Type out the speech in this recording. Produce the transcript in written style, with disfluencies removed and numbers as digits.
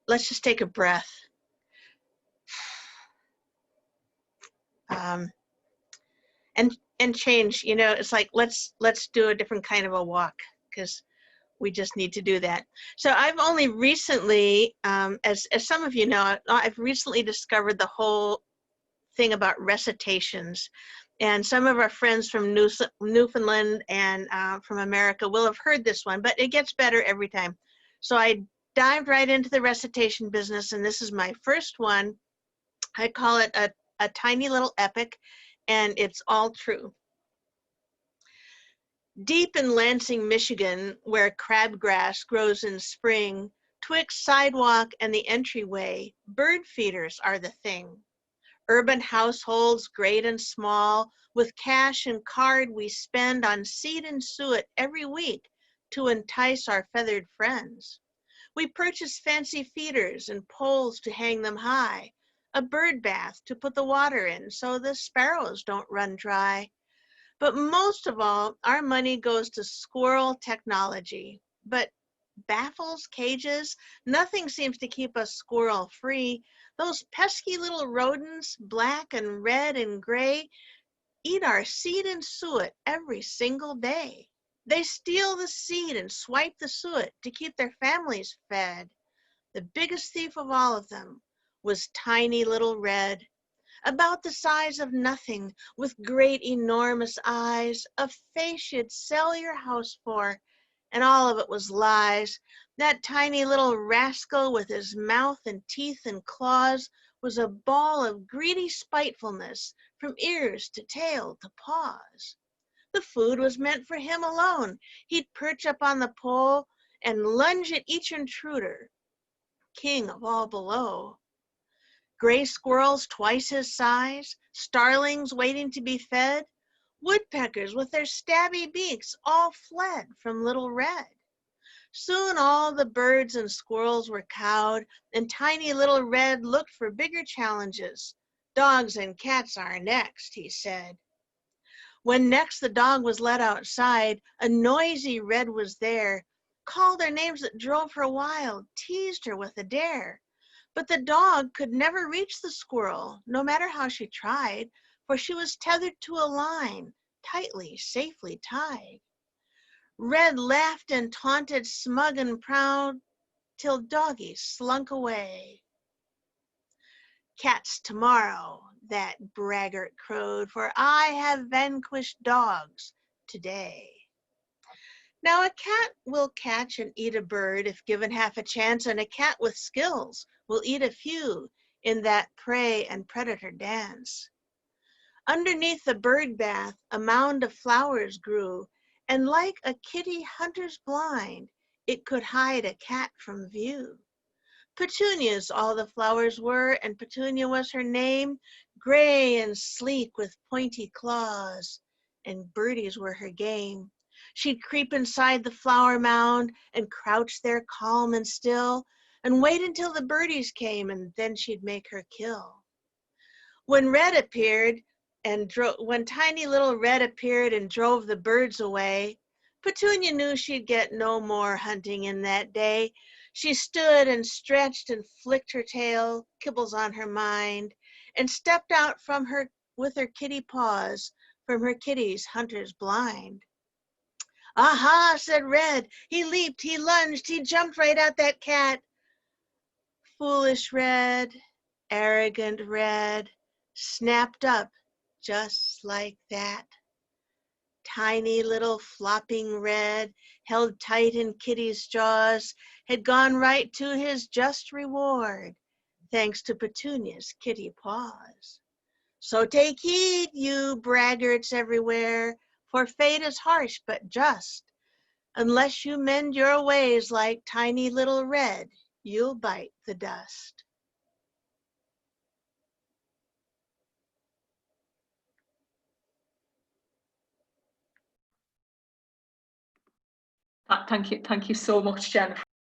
let's just take a breath. And change, you know, it's like, let's do a different kind of a walk, because we just need to do that. So I've only recently, as some of you know, I've recently discovered the whole thing about recitations. And some of our friends from Newfoundland and from America will have heard this one, but it gets better every time. So I dived right into the recitation business, and this is my first one. I call it a tiny little epic, and it's all true. Deep in Lansing, Michigan, where crabgrass grows in spring, twixt sidewalk and the entryway, bird feeders are the thing. Urban households, great and small, with cash and card we spend on seed and suet every week to entice our feathered friends. We purchase fancy feeders and poles to hang them high, a bird bath to put the water in so the sparrows don't run dry. But most of all, our money goes to squirrel technology. But baffles, cages, nothing seems to keep us squirrel free. Those pesky little rodents, black and red and gray, eat our seed and suet every single day. They steal the seed and swipe the suet to keep their families fed. The biggest thief of all of them was tiny little Red, about the size of nothing, with great enormous eyes, a face you'd sell your house for, and all of it was lies. That tiny little rascal with his mouth and teeth and claws was a ball of greedy spitefulness from ears to tail to paws. The food was meant for him alone. He'd perch up on the pole and lunge at each intruder, king of all below. Gray squirrels twice his size, starlings waiting to be fed, woodpeckers with their stabby beaks all fled from little Red. Soon all the birds and squirrels were cowed, and tiny little Red looked for bigger challenges. Dogs and cats are next, he said. When next the dog was let outside, a noisy Red was there, called her names that drove her wild, teased her with a dare. But the dog could never reach the squirrel, no matter how she tried, for she was tethered to a line, tightly, safely tied. Red laughed and taunted, smug and proud, till Doggy slunk away. Cats tomorrow, that braggart crowed, for I have vanquished dogs today. Now a cat will catch and eat a bird if given half a chance, and a cat with skills will eat a few in that prey and predator dance. Underneath the bird bath, a mound of flowers grew, and like a kitty hunter's blind, it could hide a cat from view. Petunias all the flowers were, and Petunia was her name, gray and sleek with pointy claws, and birdies were her game. She'd creep inside the flower mound and crouch there calm and still, and wait until the birdies came, and then she'd make her kill. When tiny little Red appeared and drove the birds away, Petunia knew she'd get no more hunting in that day. She stood and stretched and flicked her tail, kibbles on her mind, and stepped out from her with her kitty paws from her kitty's hunter's blind. Aha, said Red. He leaped, he lunged, he jumped right at that cat. Foolish Red, arrogant Red, snapped up just like that. Tiny little flopping Red, held tight in Kitty's jaws, had gone right to his just reward, thanks to Petunia's kitty paws. So take heed, you braggarts everywhere, for fate is harsh but just. Unless you mend your ways like tiny little Red, you'll bite the dust. Thank you so much, Jennifer.